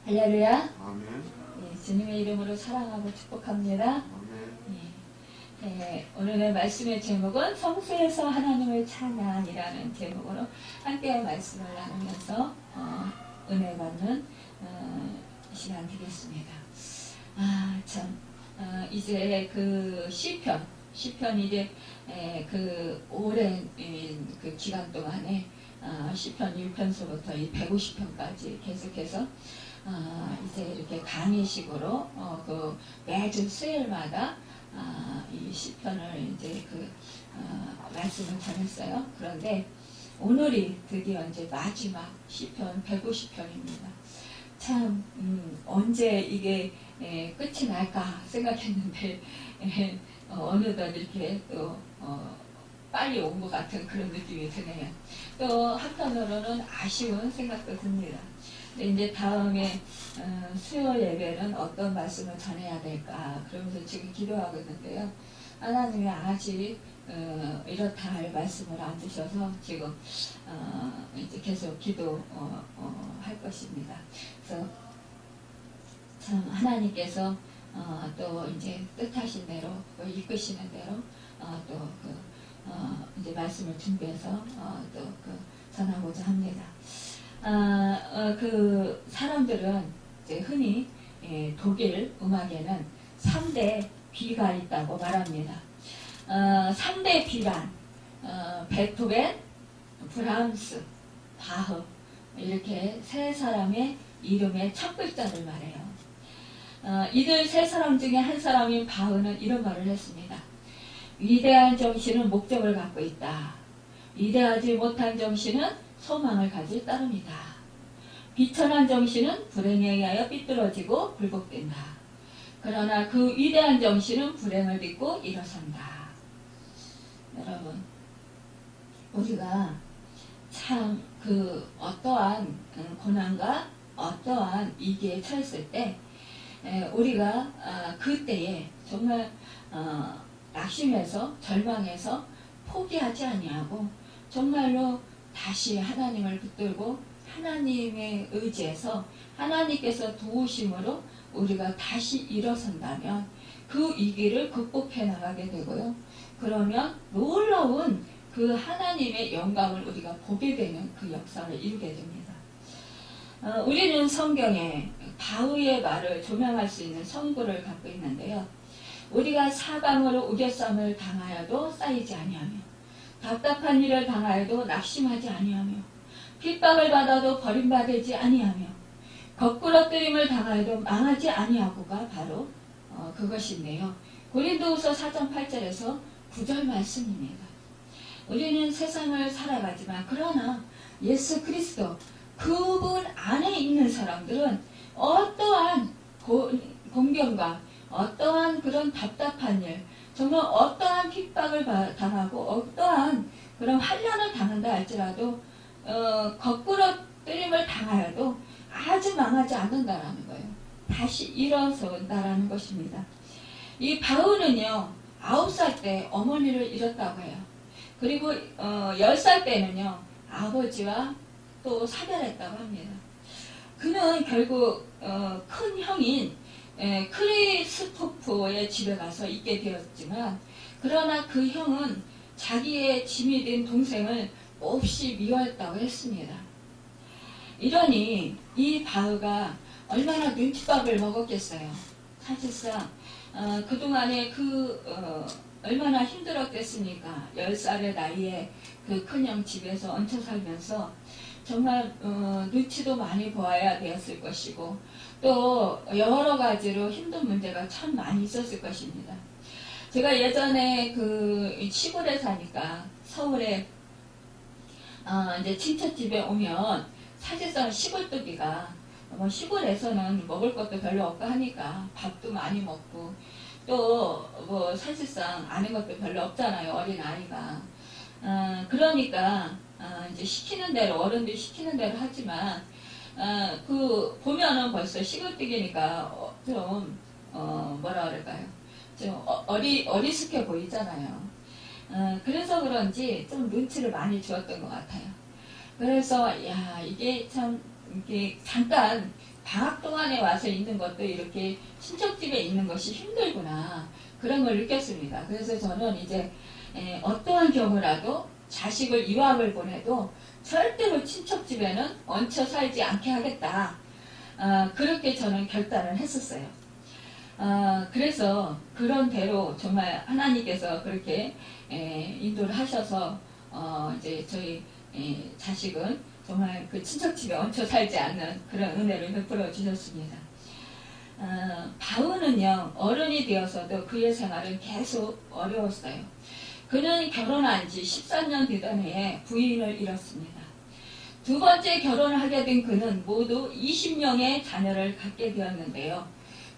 할렐루야. 아멘. 예, 주님의 이름으로 사랑하고 축복합니다. 아멘. 오늘의 말씀의 제목은 성수에서 하나님을 찬양이라는 제목으로 함께 말씀을 나누면서 은혜 받는 시간 되겠습니다. 이제 그 시편 이제 그 오랜 그 기간 동안에 시편 1편서부터 이 150편까지 계속해서 이제 이렇게 강의식으로 그 매주 수요일마다 이 시편을 이제 말씀을 전했어요. 그런데 오늘이 드디어 이제 마지막 시편 150편입니다. 참 언제 이게 끝이 날까 생각했는데 어느덧 이렇게 또 빨리 온 것 같은 그런 느낌이 드네요. 또 한편으로는 아쉬운 생각도 듭니다. 근데 이제 다음에 수요 예배는 어떤 말씀을 전해야 될까 그러면서 지금 기도하고 있는데요. 하나님이 아직 이렇다 할 말씀을 안 주셔서 지금 이제 계속 기도할 것입니다. 그래서 참 하나님께서 또 이제 뜻하신 대로 이끄시는 대로 또 이제 말씀을 준비해서 또 전하고자 합니다. 그 사람들은 이제 흔히 독일 음악에는 3대 B가 있다고 말합니다. 3대 B란 베토벤, 브람스, 바흐 이렇게 세 사람의 이름의 첫 글자를 말해요. 이들 세 사람 중에 한 사람인 바흐는 이런 말을 했습니다. 위대한 정신은 목적을 갖고 있다. 위대하지 못한 정신은 소망을 가질 따름이다. 비천한 정신은 불행에 의하여 삐뚤어지고 굴복된다. 그러나 그 위대한 정신은 불행을 딛고 일어선다. 여러분, 우리가 참 어떠한 고난과 어떠한 위기에 처했을 때 우리가 그때에 정말 낙심해서 절망해서 포기하지 아니하고 정말로 다시 하나님을 붙들고 하나님의 의지에서 하나님께서 도우심으로 우리가 다시 일어선다면 그 위기를 극복해 나가게 되고요. 그러면 놀라운 그 하나님의 영광을 우리가 보게 되는 그 역사를 이루게 됩니다. 우리는 성경에 바흐의 말을 조명할 수 있는 성구를 갖고 있는데요. 우리가 사방으로 우겨쌈을 당하여도 쌓이지 아니하며 답답한 일을 당하여도 낙심하지 아니하며 핍박을 받아도 버림받지 아니하며 거꾸러뜨림을 당하여도 망하지 아니하고가 바로 그것인데요. 고린도후서 4장 8절에서 9절 말씀입니다. 우리는 세상을 살아가지만 그러나 예수 그리스도 그분 안에 있는 사람들은 어떠한 공경과 어떠한 그런 답답한 일, 정말 어떠한 핍박을 당하고 어떠한 그런 환난을 당한다 할지라도 거꾸로 때림을 당하여도 아주 망하지 않는다라는 거예요. 다시 일어선다라는 것입니다. 이 바흐는요 9살 때 어머니를 잃었다고 해요. 그리고 10살 때는요 아버지와 또 사별했다고 합니다. 그는 결국 큰 형인 크리스토프의 집에 가서 있게 되었지만 그러나 그 형은 자기의 짐이 된 동생을 몹시 미워했다고 했습니다. 이러니 이 바흐가 얼마나 눈칫밥을 먹었겠어요. 사실상 그동안에 얼마나 힘들었겠습니까. 10살의 나이에 그 큰형 집에서 얹혀 살면서 정말 눈치도 많이 보아야 되었을 것이고 또 여러 가지로 힘든 문제가 참 많이 있었을 것입니다. 제가 예전에 시골에 사니까 서울에 이제 친척집에 오면 사실상 시골뜨기가 시골에서는 먹을 것도 별로 없고 하니까 밥도 많이 먹고 또 사실상 아는 것도 별로 없잖아요. 어린 아이가. 그러니까 이제 시키는 대로 어른들이 시키는 대로 하지만 보면은 벌써 시골뜨기니까 좀 뭐라 그럴까요? 좀 어리숙해 보이잖아요. 그래서 그런지 좀 눈치를 많이 주었던 것 같아요. 그래서 이게 참 이게 잠깐 방학 동안에 와서 있는 것도 이렇게 친척집에 있는 것이 힘들구나. 그런 걸 느꼈습니다. 그래서 저는 이제 어떠한 경우라도 자식을 유학을 보내도 절대로 친척집에는 얹혀 살지 않게 하겠다. 그렇게 저는 결단을 했었어요. 그래서 그런 대로 정말 하나님께서 그렇게 인도를 하셔서 이제 저희 자식은 정말 그 친척집에 얹혀 살지 않는 그런 은혜를 베풀어 주셨습니다. 바울은요, 어른이 되어서도 그의 생활은 계속 어려웠어요. 그는 결혼한 지 13년 되던 해에 부인을 잃었습니다. 두 번째 결혼을 하게 된 그는 모두 20명의 자녀를 갖게 되었는데요.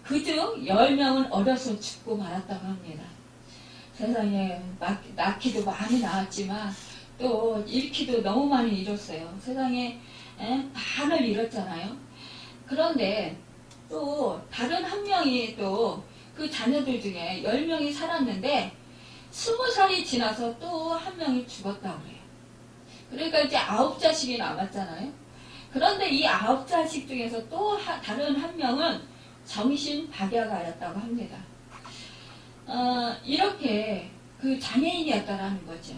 그중 10명은 어려서 죽고 말았다고 합니다. 세상에 낳기도 많이 낳았지만 또 잃기도 너무 많이 잃었어요. 세상에 반을 잃었잖아요. 그런데 또 다른 한 명이 또 그 자녀들 중에 10명이 살았는데 20살이 지나서 또 한 명이 죽었다고 그래요. 그러니까 이제 9자식이 남았잖아요. 그런데 이 9자식 중에서 또 다른 한 명은 정신박약하였다고 합니다. 이렇게 그 장애인이었다라는 거죠.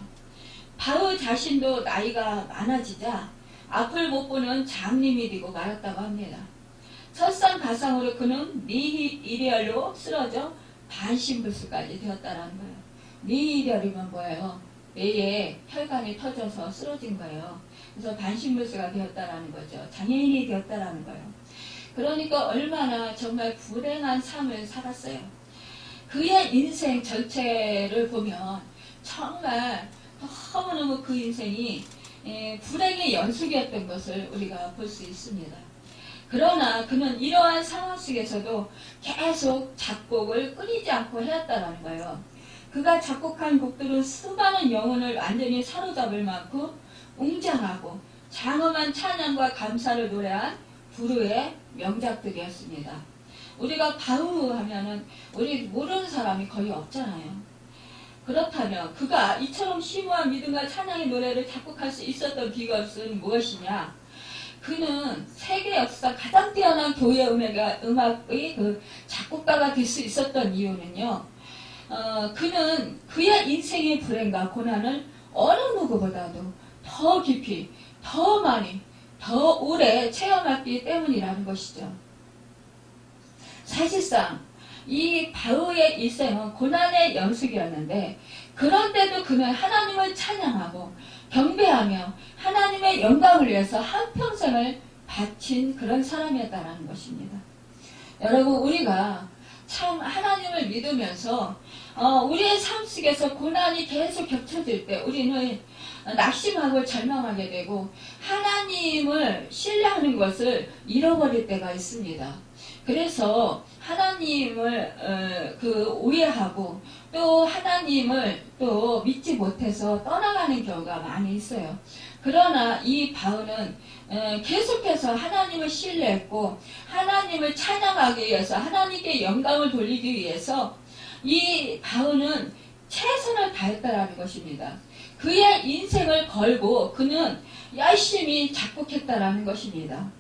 바울 자신도 나이가 많아지자 앞을 못 보는 장님이 되고 말았다고 합니다. 설상가상으로 그는 미이렬로 쓰러져 반신불수까지 되었다라는 거예요. 미이렬이면 뭐예요? 뇌에 혈관이 터져서 쓰러진 거예요. 그래서 반신불수가 되었다라는 거죠. 장애인이 되었다라는 거예요. 그러니까 얼마나 정말 불행한 삶을 살았어요. 그의 인생 전체를 보면 정말 너무너무 그 인생이 불행의 연속이었던 것을 우리가 볼 수 있습니다. 그러나 그는 이러한 상황 속에서도 계속 작곡을 끊이지 않고 해왔다는 거예요. 그가 작곡한 곡들은 수많은 영혼을 완전히 사로잡을 만큼 웅장하고 장엄한 찬양과 감사를 노래한 불후의 명작들이었습니다. 우리가 바울 하면은 우리 모르는 사람이 거의 없잖아요. 그렇다면 그가 이처럼 심오한 믿음과 찬양의 노래를 작곡할 수 있었던 비결은 무엇이냐? 그는 세계 역사 가장 뛰어난 교회 음악의 그 작곡가가 될 수 있었던 이유는요. 그는 그의 인생의 불행과 고난을 어느 누구보다도 더 깊이, 더 많이, 더 오래 체험했기 때문이라는 것이죠. 사실상 이 바울의 일생은 고난의 연속이었는데 그런데도 그는 하나님을 찬양하고 경배하며 하나님의 영광을 위해서 한평생을 바친 그런 사람이었다는 것입니다. 여러분, 우리가 참 하나님을 믿으면서 우리의 삶 속에서 고난이 계속 겹쳐질 때 우리는 낙심하고 절망하게 되고 하나님을 신뢰하는 것을 잃어버릴 때가 있습니다. 그래서 하나님을 오해하고 또 하나님을 또 믿지 못해서 떠나가는 경우가 많이 있어요. 그러나 이 바울은 계속해서 하나님을 신뢰했고 하나님을 찬양하기 위해서 하나님께 영광을 돌리기 위해서 이 바울은 최선을 다했다라는 것입니다. 그의 인생을 걸고 그는 열심히 작곡했다라는 것입니다.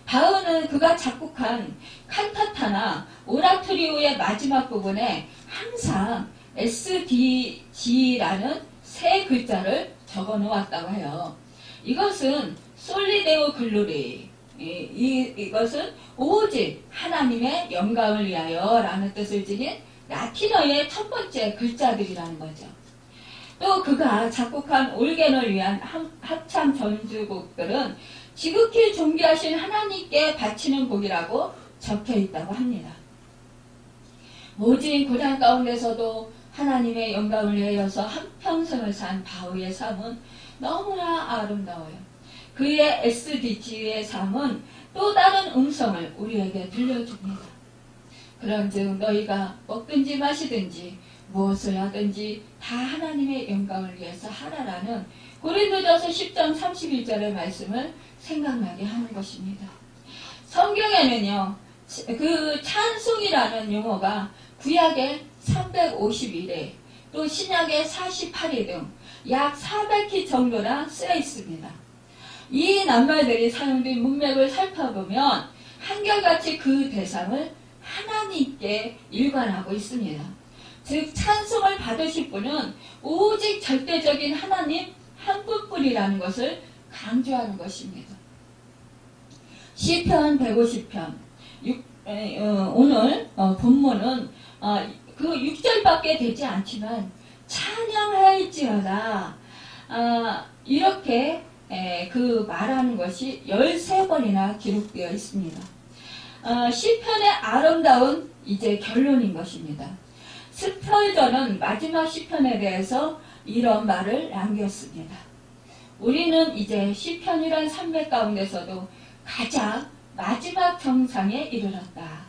바울은 그가 작곡한 칸타타나 오라토리오의 마지막 부분에 항상 SDG라는 세 글자를 적어 놓았다고 해요. 이것은 솔리데오 글로리, 이것은 오직 하나님의 영광을 위하여 라는 뜻을 지닌 라틴어의 첫 번째 글자들이라는 거죠. 또 그가 작곡한 올겐을 위한 합참 전주곡들은 지극히 존귀하신 하나님께 바치는 곡이라고 적혀 있다고 합니다. 모진 고난 가운데서도 하나님의 영광을 위하여서 한평생을 산 바울의 삶은 너무나 아름다워요. 그의 SDG의 삶은 또 다른 음성을 우리에게 들려줍니다. 그런즉 너희가 먹든지 마시든지 무엇을 하든지 다 하나님의 영광을 위해서 하라라는 고린도전서 10장 31절의 말씀을 생각나게 하는 것입니다. 성경에는요, 그 찬송이라는 용어가 구약에 351회, 또 신약에 48회 등 약 400회 정도나 쓰여 있습니다. 이 낱말들이 사용된 문맥을 살펴보면 한결같이 그 대상을 하나님께 일관하고 있습니다. 즉 찬송을 받으실 분은 오직 절대적인 하나님 한 분뿐이라는 것을 강조하는 것입니다. 시편 150편 오늘 본문은 그 6절밖에 되지 않지만 찬양할지어다 이렇게 그 말하는 것이 13번이나 기록되어 있습니다. 시편의 아름다운 이제 결론인 것입니다. 스펄전은 마지막 시편에 대해서 이런 말을 남겼습니다. 우리는 이제 시편이란 산맥 가운데서도 가장 마지막 정상에 이르렀다.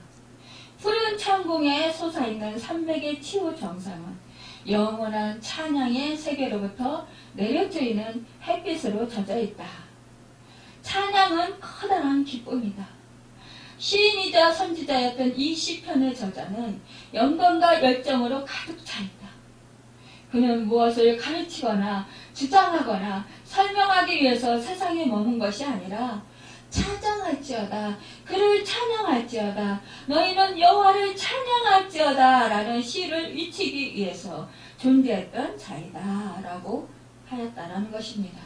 푸른 창공에 솟아있는 산맥의 치유 정상은 영원한 찬양의 세계로부터 내려쬐는 햇빛으로 젖어있다. 찬양은 커다란 기쁨이다. 시인이자 선지자였던 이 시편의 저자는 영광과 열정으로 가득 차있다. 그는 무엇을 가르치거나 주장하거나 설명하기 위해서 세상에 머문 것이 아니라 찬양할지어다, 그를 찬양할지어다, 너희는 여호와를 찬양할지어다 라는 시를 외치기 위해서 존재했던 자이다 라고 하였다는 것입니다.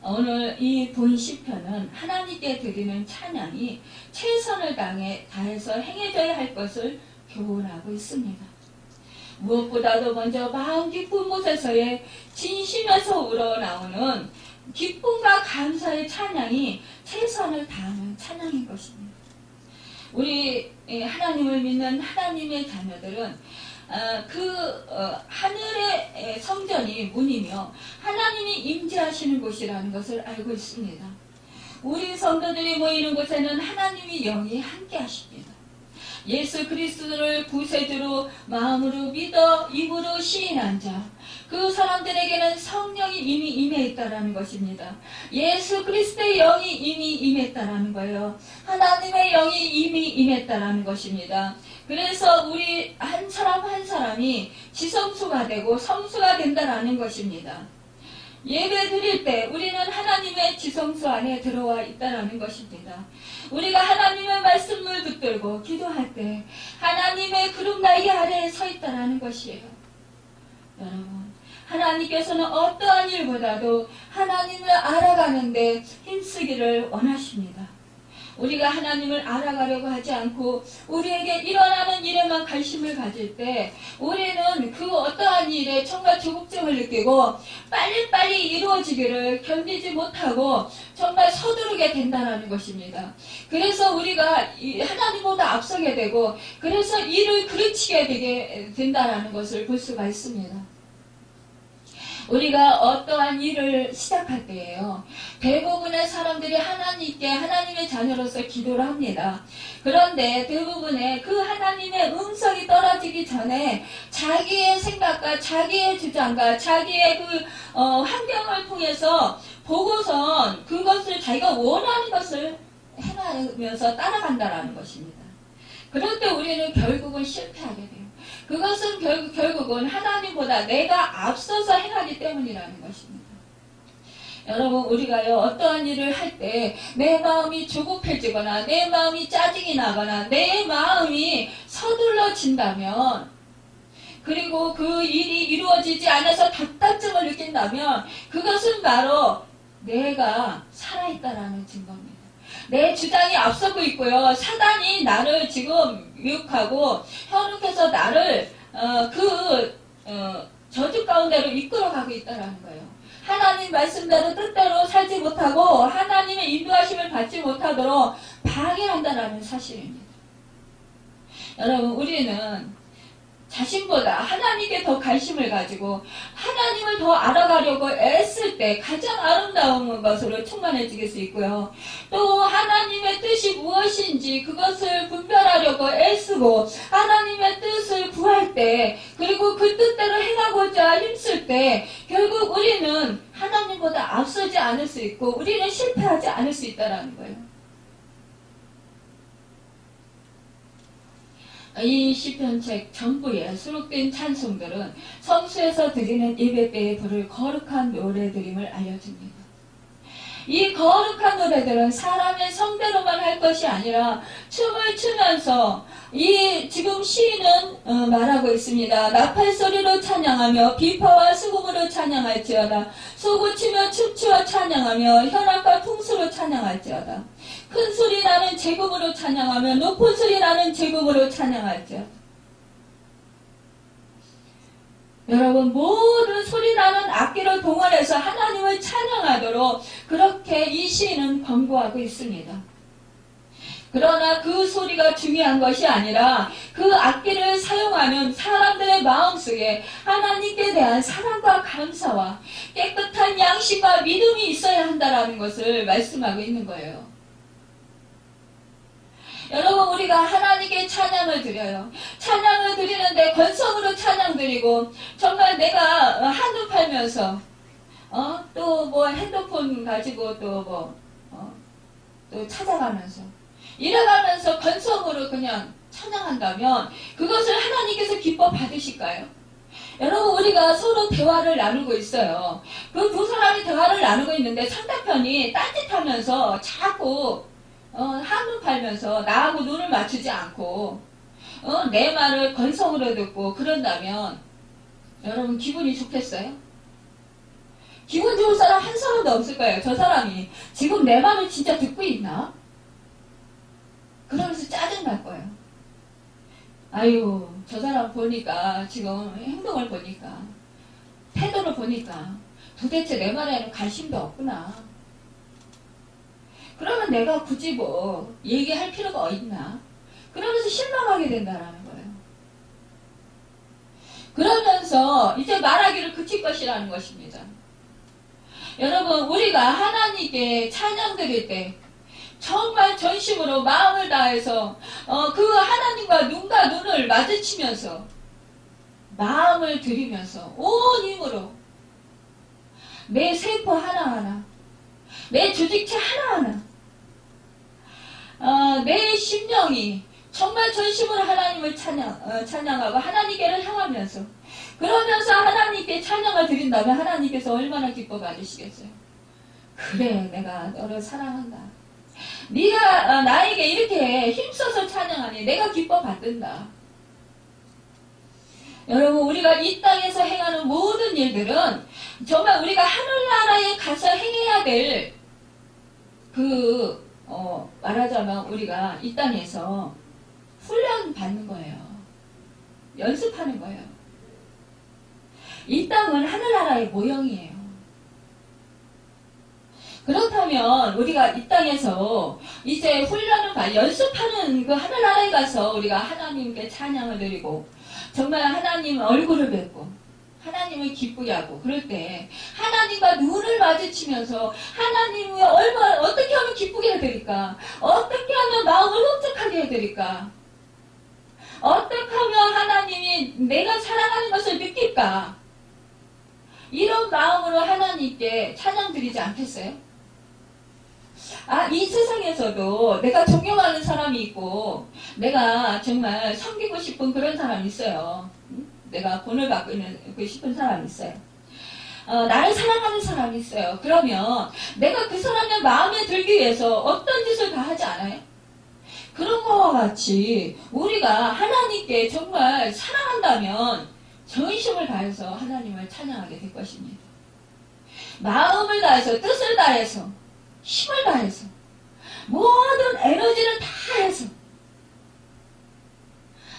오늘 이 본 시편은 하나님께 드리는 찬양이 최선을 다해서 행해져야 할 것을 교훈하고 있습니다. 무엇보다도 먼저 마음 깊은 곳에서의 진심에서 우러나오는 기쁨과 감사의 찬양이 최선을 다하는 찬양인 것입니다. 우리 하나님을 믿는 하나님의 자녀들은 하늘의 성전이 문이며 하나님이 임재하시는 곳이라는 것을 알고 있습니다. 우리 성도들이 모이는 곳에는 하나님의 영이 함께 하십니다. 예수 그리스도를 구세주로 마음으로 믿어 입으로 시인한 자, 그 사람들에게는 성령이 이미 임해 있다라는 것입니다. 예수 그리스도의 영이 이미 임했다라는 거예요. 하나님의 영이 이미 임했다라는 것입니다. 그래서 우리 한 사람 한 사람이 지성소가 되고 성소가 된다라는 것입니다. 예배 드릴 때 우리는 하나님의 지성소 안에 들어와 있다라는 것입니다. 우리가 하나님의 말씀을 붙들고 기도할 때 하나님의 구름 날개 아래에 서 있다라는 것이에요. 여러분, 하나님께서는 어떠한 일보다도 하나님을 알아가는데 힘쓰기를 원하십니다. 우리가 하나님을 알아가려고 하지 않고 우리에게 일어나는 일에만 관심을 가질 때 우리는 그 어떠한 일에 정말 조급증을 느끼고 빨리빨리 이루어지기를 견디지 못하고 정말 서두르게 된다는 것입니다. 그래서 우리가 하나님보다 앞서게 되고 그래서 일을 그르치게 되게 된다는 것을 볼 수가 있습니다. 우리가 어떠한 일을 시작할 때에요. 대부분의 사람들이 하나님께 하나님의 자녀로서 기도를 합니다. 그런데 대부분의 그 하나님의 음성이 떨어지기 전에 자기의 생각과 자기의 주장과 자기의 환경을 통해서 보고선 그것을 자기가 원하는 것을 행하면서 따라간다는 것입니다. 그럴 때 우리는 결국은 실패하게 돼요. 그것은 결국은 하나님보다 내가 앞서서 행하기 때문이라는 것입니다. 여러분, 우리가요, 어떠한 일을 할 때 내 마음이 조급해지거나 내 마음이 짜증이 나거나 내 마음이 서둘러진다면 그리고 그 일이 이루어지지 않아서 답답증을 느낀다면 그것은 바로 내가 살아있다라는 증거입니다. 내 주장이 앞서고 있고요. 사단이 나를 지금 유혹하고 현혹해서 나를 저주 가운데로 이끌어가고 있다는 거예요. 하나님 말씀대로 뜻대로 살지 못하고 하나님의 인도하심을 받지 못하도록 방해한다는 사실입니다. 여러분, 우리는 자신보다 하나님께 더 관심을 가지고 하나님을 더 알아가려고 애쓸 때 가장 아름다운 것으로 충만해질 수 있고요. 또 하나님의 뜻이 무엇인지 그것을 분별하려고 애쓰고 하나님의 뜻을 구할 때 그리고 그 뜻대로 행하고자 힘쓸 때 결국 우리는 하나님보다 앞서지 않을 수 있고 우리는 실패하지 않을 수 있다는 거예요. 이 시편책 전부에 수록된 찬송들은 성수에서 드리는 예배 때에 부를 거룩한 노래드림을 알려줍니다. 이 거룩한 노래들은 사람의 성대로만 할 것이 아니라 춤을 추면서 이 지금 시인은 말하고 있습니다. 나팔소리로 찬양하며 비파와 수금으로 찬양할지어다. 소고치며 춤추어 찬양하며 현악과 풍수로 찬양할지어다. 큰 소리 나는 제금으로 찬양하며 높은 소리 나는 제금으로 찬양할지어다. 여러분, 모든 소리 나는 악기를 동원해서 하나님을 찬양하도록 그렇게 이 시인은 권고하고 있습니다. 그러나 그 소리가 중요한 것이 아니라 그 악기를 사용하는 사람들의 마음속에 하나님께 대한 사랑과 감사와 깨끗한 양심과 믿음이 있어야 한다는 것을 말씀하고 있는 거예요. 여러분, 우리가 하나님께 찬양을 드려요. 찬양을 드리는데 건성으로 찬양 드리고 정말 내가 한눈 팔면서 또 뭐 핸드폰 가지고 또 찾아가면서 이래가면서 건성으로 그냥 찬양한다면 그것을 하나님께서 기뻐 받으실까요? 여러분, 우리가 서로 대화를 나누고 있어요. 그 두 사람이 대화를 나누고 있는데 상대편이 딴짓하면서 자꾸 한눈 팔면서 나하고 눈을 맞추지 않고 내 말을 건성으로 듣고 그런다면 여러분 기분이 좋겠어요? 기분 좋을 사람 한 사람도 없을 거예요. 저 사람이 지금 내 말을 진짜 듣고 있나? 그러면서 짜증날 거예요. 아유, 저 사람 보니까 지금 행동을 보니까 태도를 보니까 도대체 내 말에는 관심도 없구나. 그러면 내가 굳이 뭐 얘기할 필요가 있나? 그러면서 실망하게 된다라는 거예요. 그러면서 이제 말하기를 그칠 것이라는 것입니다. 여러분, 우리가 하나님께 찬양 드릴 때 정말 전심으로 마음을 다해서 그 하나님과 눈과 눈을 마주치면서 마음을 들이면서 온 힘으로 내 세포 하나하나, 내 조직체 하나하나, 내 심령이 정말 전심으로 하나님을 찬양하고 하나님께를 향하면서 그러면서 하나님께 찬양을 드린다면 하나님께서 얼마나 기뻐 받으시겠어요? 그래, 내가 너를 사랑한다. 네가 나에게 이렇게 힘써서 찬양하니 내가 기뻐 받는다. 여러분, 우리가 이 땅에서 행하는 모든 일들은 정말 우리가 하늘나라에 가서 행해야 될 말하자면 우리가 이 땅에서 훈련 받는 거예요. 연습하는 거예요. 이 땅은 하늘나라의 모형이에요. 그렇다면 우리가 이 땅에서 이제 훈련을 연습하는 그 하늘나라에 가서 우리가 하나님께 찬양을 드리고 정말 하나님 얼굴을 뵙고 하나님을 기쁘게 하고 그럴 때 하나님과 눈을 마주치면서 하나님을 어떻게 하면 기쁘게 해드릴까? 어떻게 하면 마음을 흡족하게 해드릴까? 어떻게 하면 하나님이 내가 사랑하는 것을 느낄까? 이런 마음으로 하나님께 찬양 드리지 않겠어요? 이 세상에서도 내가 존경하는 사람이 있고 내가 정말 섬기고 싶은 그런 사람이 있어요. 내가 본을 받고 싶은 사람이 있어요. 나를 사랑하는 사람이 있어요. 그러면 내가 그 사람의 마음에 들기 위해서 어떤 짓을 다 하지 않아요? 그런 것과 같이 우리가 하나님께 정말 사랑한다면 전심을 다해서 하나님을 찬양하게 될 것입니다. 마음을 다해서 뜻을 다해서 힘을 다해서 모든 에너지를 다해서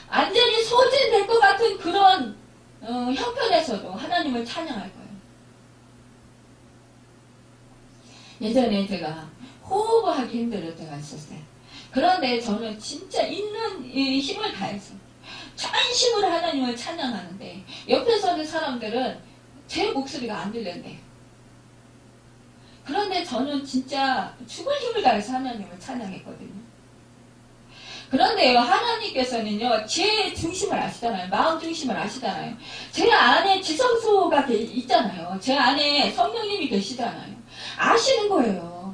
완전히 소진될 것 같은 그런 형편에서도 하나님을 찬양할 거예요. 예전에 제가 호흡하기 힘들을 때가 있었어요. 그런데 저는 진짜 있는 힘을 다해서 전심으로 하나님을 찬양하는데 옆에 서는 사람들은 제 목소리가 안 들린대요. 그런데 저는 진짜 죽을 힘을 다해서 하나님을 찬양했거든요. 그런데요, 하나님께서는요, 제 중심을 아시잖아요. 마음 중심을 아시잖아요. 제 안에 지성소가 있잖아요. 제 안에 성령님이 계시잖아요. 아시는 거예요.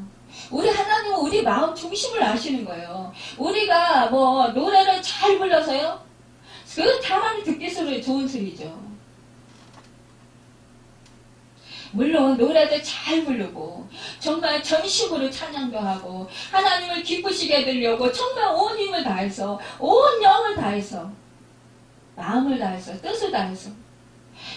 우리 하나님은 우리 마음 중심을 아시는 거예요. 우리가 뭐 노래를 잘 불러서요, 그 잘하는 듣기 소리 좋은 소리죠. 물론 노래도 잘 부르고 정말 전심으로 찬양도 하고 하나님을 기쁘시게 해드리려고 정말 온 힘을 다해서 온 영을 다해서 마음을 다해서 뜻을 다해서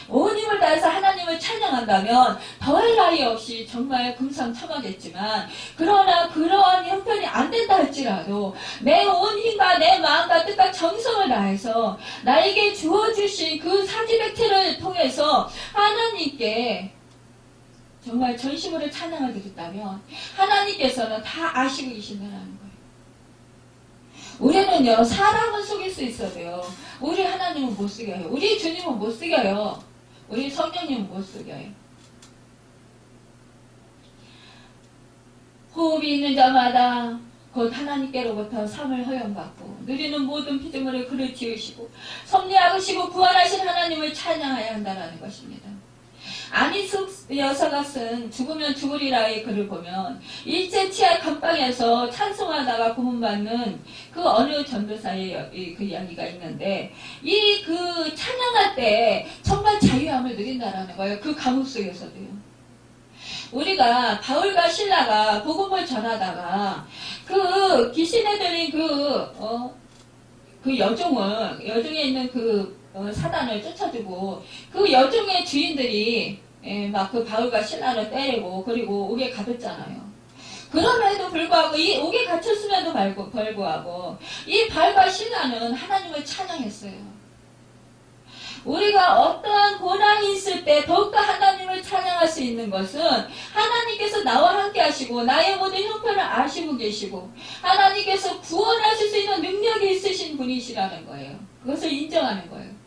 온 힘을 다해서 하나님을 찬양한다면 더할 나위 없이 정말 금상첨화겠지만 그러나 그러한 형편이 안 된다 할지라도 내 온 힘과 내 마음과 뜻과 정성을 다해서 나에게 주어주신 그 사지백체를 통해서 하나님께 정말 전심으로 찬양을 드렸다면 하나님께서는 다 아시고 계신다는 거예요. 우리는요, 사람은 속일 수 있어도요, 우리 하나님은 못 속여요. 우리 주님은 못 속여요. 우리 성령님은 못 속여요. 호흡이 있는 자마다 곧 하나님께로부터 삶을 허용받고 누리는 모든 피조물을 그를 지으시고 섭리하시고 부활하신 하나님을 찬양해야 한다는 것입니다. 아니숙 여사가 쓴 죽으면 죽으리라의 글을 보면 일제 치하 감방에서 찬송하다가 고문받는 그 어느 전도사의 그 이야기가 있는데 이 그 찬양할 때 정말 자유함을 누린다라는 거예요. 그 감옥 속에서도요. 우리가 바울과 실라가 복음을 전하다가 그 귀신에 들린 그 여종에 있는 그 사단을 쫓아주고 그 여종의 주인들이 막 그 바울과 신라를 때리고 그리고 옥에 가뒀잖아요. 그럼에도 불구하고 이 옥에 갇혔음에도 불구하고 이 바울과 신라는 하나님을 찬양했어요. 우리가 어떠한 고난이 있을 때 더욱더 하나님을 찬양할 수 있는 것은 하나님께서 나와 함께 하시고 나의 모든 형편을 아시고 계시고 하나님께서 구원하실 수 있는 능력이 있으신 분이시라는 거예요. 그것을 인정하는 거예요.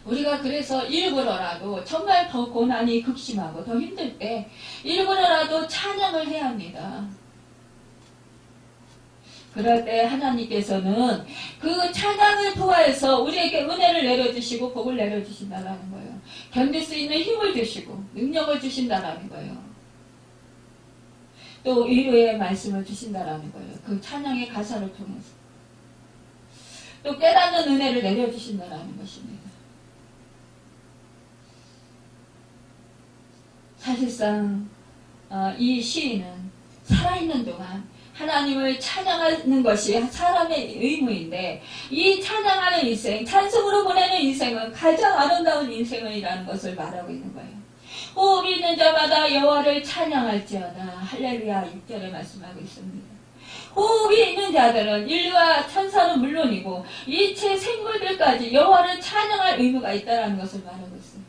우리가 그래서 일부러라도 정말 더 고난이 극심하고 더 힘들 때 일부러라도 찬양을 해야 합니다. 그럴 때 하나님께서는 그 찬양을 통하여서 우리에게 은혜를 내려주시고 복을 내려주신다는 거예요. 견딜 수 있는 힘을 주시고 능력을 주신다는 거예요. 또 위로의 말씀을 주신다는 거예요. 그 찬양의 가사를 통해서. 또 깨닫는 은혜를 내려주신다는 것입니다. 사실상 이 시인은 살아있는 동안 하나님을 찬양하는 것이 사람의 의무인데 이 찬양하는 인생, 찬송으로 보내는 인생은 가장 아름다운 인생이라는 것을 말하고 있는 거예요. 호흡이 있는 자마다 여호와를 찬양할지어다. 할렐루야 6절에 말씀하고 있습니다. 호흡이 있는 자들은 인류와 천사는 물론이고 일체 생물들까지 여호와를 찬양할 의무가 있다는 것을 말하고 있어요.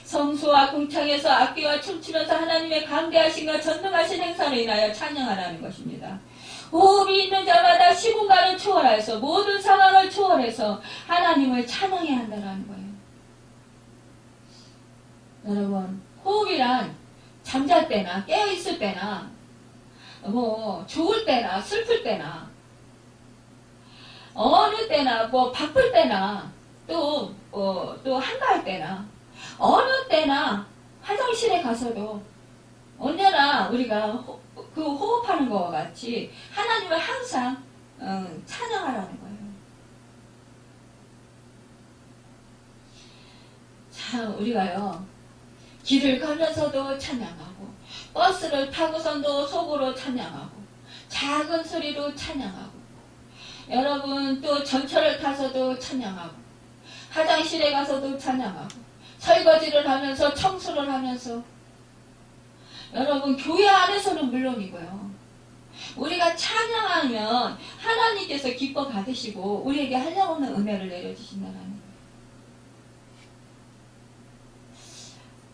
성소와 궁창에서 악기와 춤추면서 하나님의 강대하신과 전능하신 행사를 인하여 찬양하라는 것입니다. 호흡이 있는 자마다 시공간을 초월해서 모든 상황을 초월해서 하나님을 찬양해야 한다는 거예요. 여러분, 호흡이란 잠잘 때나 깨어있을 때나 좋을 때나 슬플 때나 어느 때나 바쁠 때나 또 한가할 때나 어느 때나 화장실에 가서도 언제나 우리가 그 호흡하는 것과 같이 하나님을 항상 찬양하라는 거예요. 자, 우리가요 길을 가면서도 찬양하고 버스를 타고선도 속으로 찬양하고 작은 소리로 찬양하고 여러분 또 전철을 타서도 찬양하고 화장실에 가서도 찬양하고 설거지를 하면서 청소를 하면서 여러분 교회 안에서는 물론이고요. 우리가 찬양하면 하나님께서 기뻐 받으시고 우리에게 한량없는 은혜를 내려주신다는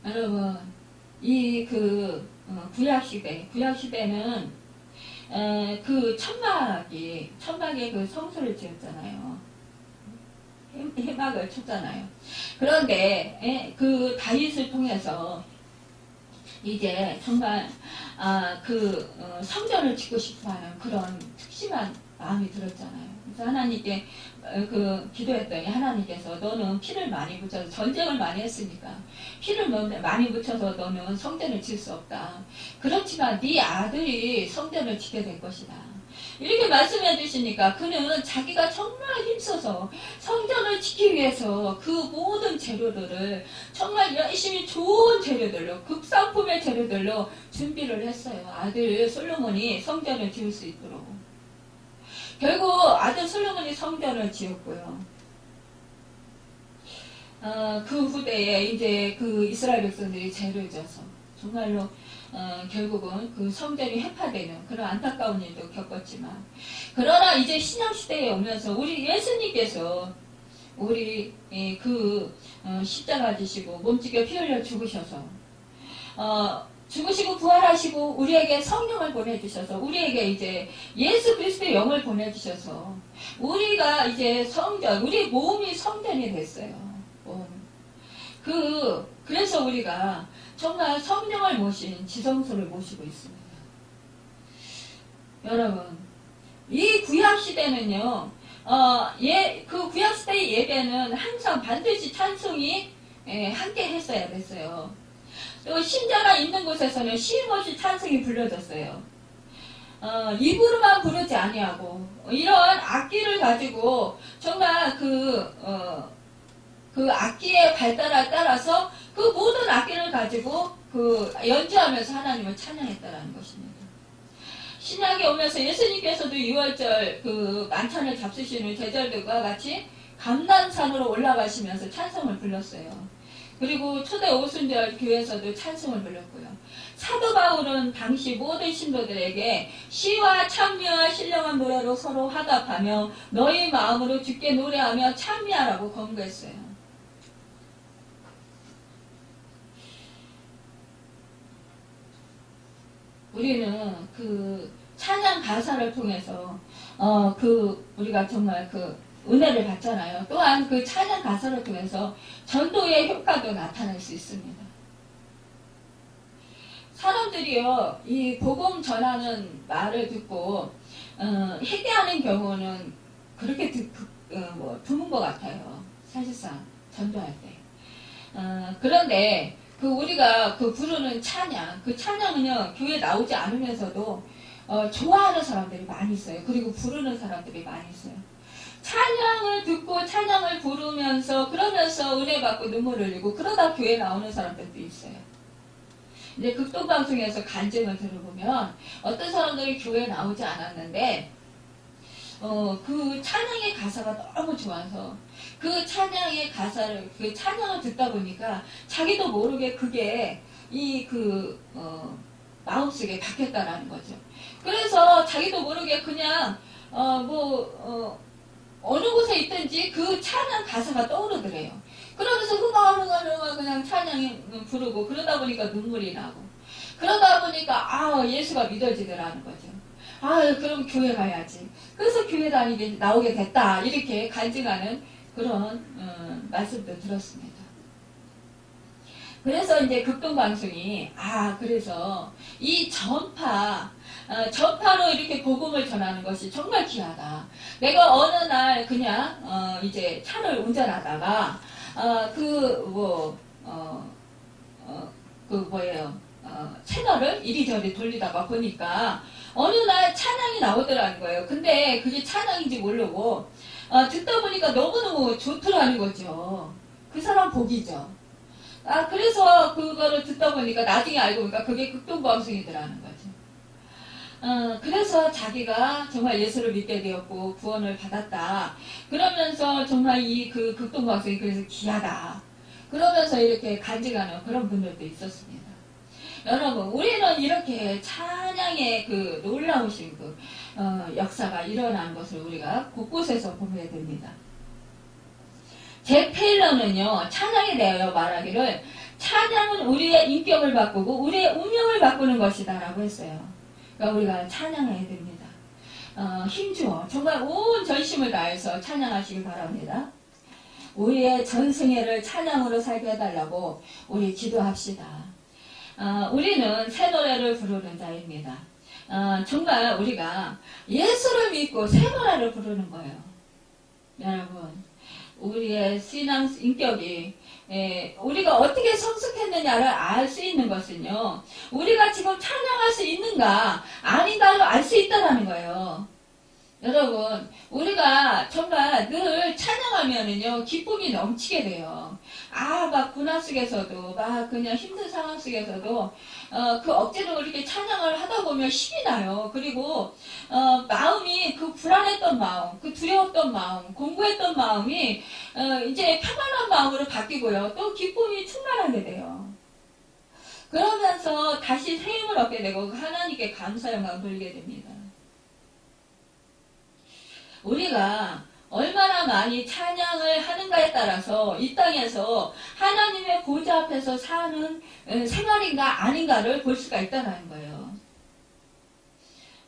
거예요. 여러분 이 구약시대는 그 천막에 그 성소를 지었잖아요. 해막을 쳤잖아요. 그런데 그 다윗을 통해서 이제 정말 성전을 짓고 싶어하는 그런 특심한 마음이 들었잖아요. 그래서 하나님께 기도했더니 하나님께서 너는 피를 많이 묻혀서 전쟁을 많이 했으니까 피를 많이 묻혀서 너는 성전을 지을 수 없다. 그렇지만 네 아들이 성전을 짓게 될 것이다. 이렇게 말씀해 주시니까 그는 자기가 정말 힘써서 성전을 지키기 위해서 그 모든 재료들을 정말 열심히 좋은 재료들로, 극상품의 재료들로 준비를 했어요. 아들 솔로몬이 성전을 지을 수 있도록. 결국 아들 솔로몬이 성전을 지었고요. 그 후대에 이제 그 이스라엘 백성들이 죄를 져서 정말로 결국은 그 성전이 해파되는 그런 안타까운 일도 겪었지만, 그러나 이제 신약시대에 오면서 우리 예수님께서 우리 그 십자가 지시고 몸짓겨 피 흘려 죽으셔서 죽으시고 부활하시고 우리에게 성령을 보내주셔서 우리에게 이제 예수 그리스도의 영을 보내주셔서 우리가 이제 성전, 우리 몸이 성전이 됐어요. 그래서 우리가 정말 성령을 모신 지성소를 모시고 있습니다. 여러분, 이 구약시대는요, 그 구약시대의 예배는 항상 반드시 찬송이 함께 했어야 됐어요. 또 신자가 있는 곳에서는 쉼없이 찬송이 불려졌어요. 입으로만 부르지 아니하고 이런 악기를 가지고 정말 그 악기의 발달에 따라서 그 모든 악기를 가지고 연주하면서 하나님을 찬양했다라는 것입니다. 신약에 오면서 예수님께서도 6월절 그 만찬을 잡수시는 제자들과 같이 감난산으로 올라가시면서 찬송을 불렀어요. 그리고 초대 오순절 교회에서도 찬송을 불렀고요. 사도 바울은 당시 모든 신도들에게 시와 찬미와 신령한 노래로 서로 화답하며 너희 마음으로 주께 노래하며 찬미하라고 권고했어요. 우리는 그 찬양 가사를 통해서 우리가 정말 은혜를 받잖아요. 또한 그 찬양 가사를 통해서 전도의 효과도 나타날 수 있습니다. 사람들이요, 이 복음 전하는 말을 듣고 회개하는 경우는 그렇게 드문 것 같아요. 사실상 전도할 때. 그런데 우리가 부르는 찬양, 그 찬양은요, 교회 나오지 않으면서도 좋아하는 사람들이 많이 있어요. 그리고 부르는 사람들이 많이 있어요. 찬양을 듣고 찬양을 부르면서 그러면서 은혜 받고 눈물을 흘리고 그러다 교회 나오는 사람들도 있어요. 이제 극동방송에서 간증을 들어보면 어떤 사람들이 교회 나오지 않았는데 그 찬양의 가사가 너무 좋아서 그 찬양의 가사를, 그 찬양을 듣다 보니까 자기도 모르게 그게 마음속에 박혔다라는 거죠. 그래서 자기도 모르게 그냥 어느 곳에 있든지 그 찬양 가사가 떠오르더래요. 그러면서 흥얼흥얼 그냥 찬양이 부르고 그러다 보니까 눈물이 나고 그러다 보니까 예수가 믿어지더라는 거죠. 그럼 교회 가야지. 그래서 교회 나오게 됐다. 이렇게 간증하는 그런 말씀도 들었습니다. 그래서 이제 극동방송이 그래서 이 전파로 이렇게 복음을 전하는 것이 정말 귀하다. 내가 어느 날 그냥 이제 차를 운전하다가 채널을 이리저리 돌리다가 보니까 어느 날 찬양이 나오더라는 거예요. 근데 그게 찬양인지 모르고 듣다 보니까 너무너무 좋더라는 거죠. 그 사람 복이죠. 그래서 그거를 듣다 보니까 나중에 알고 보니까 그게 극동방송이더라는 거죠. 그래서 자기가 정말 예수를 믿게 되었고 구원을 받았다. 그러면서 정말 그 극동방송이 그래서 귀하다. 그러면서 이렇게 간증하는 그런 분들도 있었습니다. 여러분, 우리는 이렇게 찬양의 놀라우신 역사가 일어난 것을 우리가 곳곳에서 보게 됩니다. 잭 테일러는요, 찬양에 대하여 말하기를 찬양은 우리의 인격을 바꾸고 우리의 운명을 바꾸는 것이다 라고 했어요. 그러니까 우리가 찬양해야 됩니다. 힘주어 정말 온 전심을 다해서 찬양하시기 바랍니다. 우리의 전승회를 찬양으로 살게 해달라고 우리 기도합시다. 우리는 새 노래를 부르는 자입니다. 정말 우리가 예수를 믿고 새 노래를 부르는 거예요. 여러분, 우리의 신앙 인격이 우리가 어떻게 성숙했느냐를 알 수 있는 것은요. 우리가 지금 찬양할 수 있는가 아닌가를 알 수 있다는 거예요. 여러분, 우리가 정말 늘 찬양하면은요, 기쁨이 넘치게 돼요. 막 고난 속에서도, 막 그냥 힘든 상황 속에서도, 그 억지로 이렇게 찬양을 하다 보면 힘이 나요. 그리고, 마음이 그 불안했던 마음, 그 두려웠던 마음, 공부했던 마음이, 이제 평안한 마음으로 바뀌고요. 또 기쁨이 충만하게 돼요. 그러면서 다시 새 힘을 얻게 되고, 하나님께 감사 영광을 돌리게 됩니다. 우리가 얼마나 많이 찬양을 하는가에 따라서 이 땅에서 하나님의 보좌 앞에서 사는 생활인가 아닌가를 볼 수가 있다는 거예요.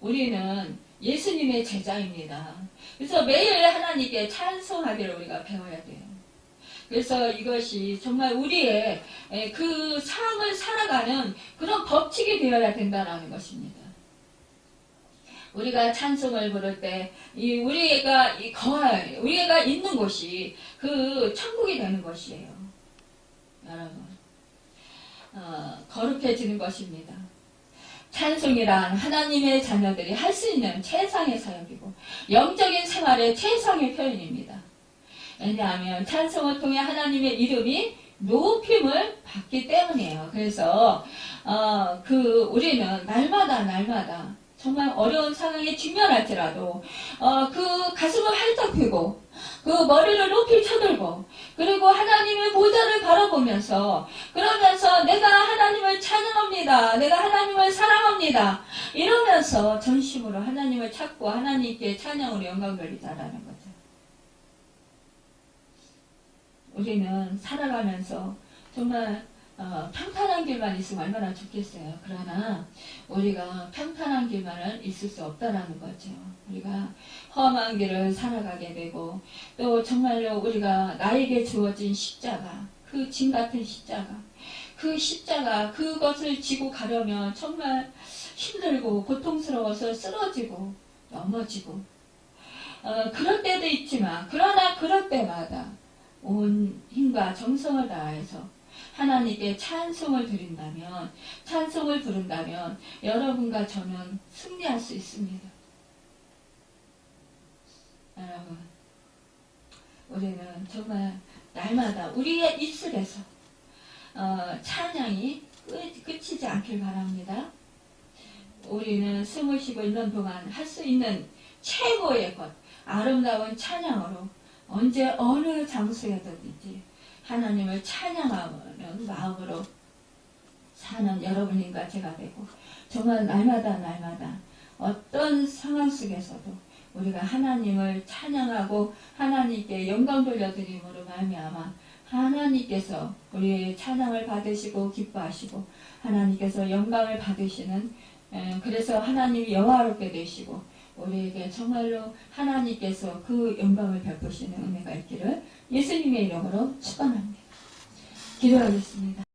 우리는 예수님의 제자입니다. 그래서 매일 하나님께 찬송하기를 우리가 배워야 돼요. 그래서 이것이 정말 우리의 그 삶을 살아가는 그런 법칙이 되어야 된다는 것입니다. 우리가 찬송을 부를 때, 우리가 있는 곳이 그 천국이 되는 것이에요. 여러분, 거룩해지는 것입니다. 찬송이란 하나님의 자녀들이 할 수 있는 최상의 사역이고, 영적인 생활의 최상의 표현입니다. 왜냐하면 찬송을 통해 하나님의 이름이 높임을 받기 때문이에요. 그래서, 우리는 날마다, 정말 어려운 상황에 직면할지라도 그 가슴을 활짝 펴고 그 머리를 높이 쳐들고 그리고 하나님의 보좌를 바라보면서 그러면서 내가 하나님을 찬양합니다. 내가 하나님을 사랑합니다. 이러면서 전심으로 하나님을 찾고 하나님께 찬양으로 영광 돌리자라는 거죠. 우리는 살아가면서 정말 평탄한 길만 있으면 얼마나 좋겠어요. 그러나 우리가 평탄한 길만은 있을 수 없다라는 거죠. 우리가 험한 길을 살아가게 되고 또 정말로 우리가 나에게 주어진 십자가, 그 짐 같은 십자가, 그 십자가 그것을 지고 가려면 정말 힘들고 고통스러워서 쓰러지고 넘어지고 그럴 때도 있지만 그러나 그럴 때마다 온 힘과 정성을 다해서 하나님께 찬송을 드린다면, 찬송을 부른다면 여러분과 저는 승리할 수 있습니다. 여러분, 우리는 정말 날마다 우리의 입술에서 찬양이 끝이지 않길 바랍니다. 우리는 숨을 쉬고 있는 동안 할 수 있는 최고의 것, 아름다운 찬양으로 언제 어느 장소에든지 하나님을 찬양하는 마음으로 사는 여러분과 제가 되고 정말 날마다 어떤 상황 속에서도 우리가 하나님을 찬양하고 하나님께 영광 돌려드림으로 말미암아 하나님께서 우리의 찬양을 받으시고 기뻐하시고 하나님께서 영광을 받으시는 그래서 하나님이 영화롭게 되시고 우리에게 정말로 하나님께서 그 영광을 베푸시는 은혜가 있기를 예수님의 이름으로 축원합니다. 기도하겠습니다.